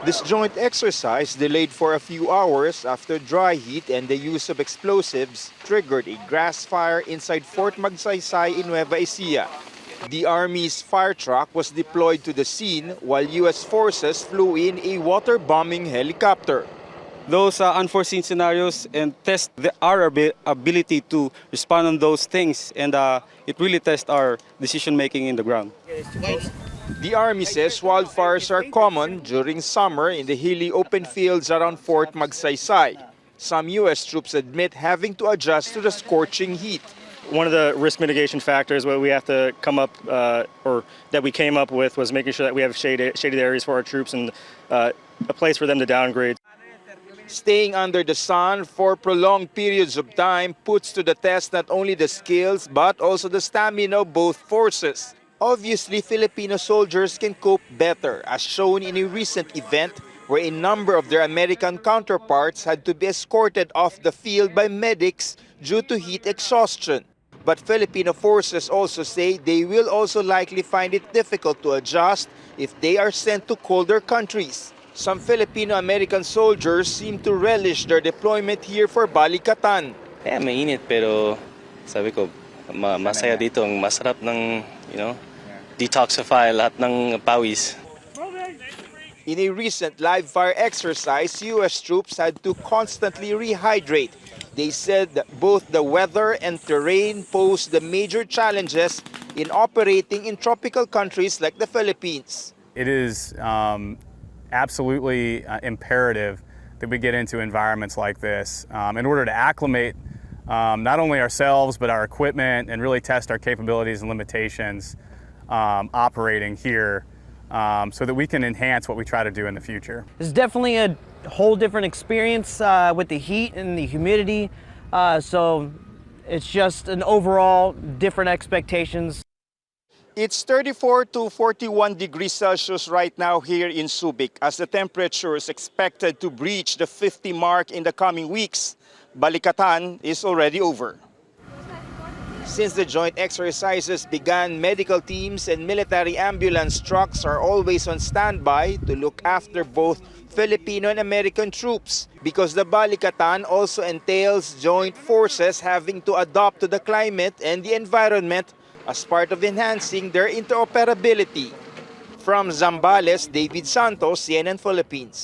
This joint exercise, delayed for a few hours after dry heat and the use of explosives, triggered a grass fire inside Fort Magsaysay in Nueva Ecija. The Army's fire truck was deployed to the scene while U.S. forces flew in a water-bombing helicopter. Those unforeseen scenarios and test our ability to respond on those things, and it really tests our decision-making in the ground. The Army says wildfires are common during summer in the hilly open fields around Fort Magsaysay. Some U.S. troops admit having to adjust to the scorching heat. One of the risk mitigation factors what we have to come up, or that we came up with, was making sure that we have shaded areas for our troops and a place for them to downgrade. Staying under the sun for prolonged periods of time puts to the test not only the skills but also the stamina of both forces. Obviously, Filipino soldiers can cope better, as shown in a recent event where a number of their American counterparts had to be escorted off the field by medics due to heat exhaustion. But Filipino forces also say they will also likely find it difficult to adjust if they are sent to colder countries. Some Filipino-American soldiers seem to relish their deployment here for balikatan. Mainit pero sabi ko masaya dito, ang masarap ng, detoxify lahat ng pawis. In a recent live fire exercise, U.S. troops had to constantly rehydrate. They said that both the weather and terrain pose the major challenges in operating in tropical countries like the Philippines. It is absolutely imperative that we get into environments like this in order to acclimate not only ourselves but our equipment and really test our capabilities and limitations operating here so that we can enhance what we try to do in the future. It's definitely a whole different experience with the heat and the humidity, so it's just an overall different expectations. It's 34 to 41 degrees Celsius right now here in Subic as the temperature is expected to breach the 50 mark in the coming weeks. Balikatan is already over. Since the joint exercises began, medical teams and military ambulance trucks are always on standby to look after both Filipino and American troops because the balikatan also entails joint forces having to adapt to the climate and the environment as part of enhancing their interoperability. From Zambales, David Santos, CNN Philippines.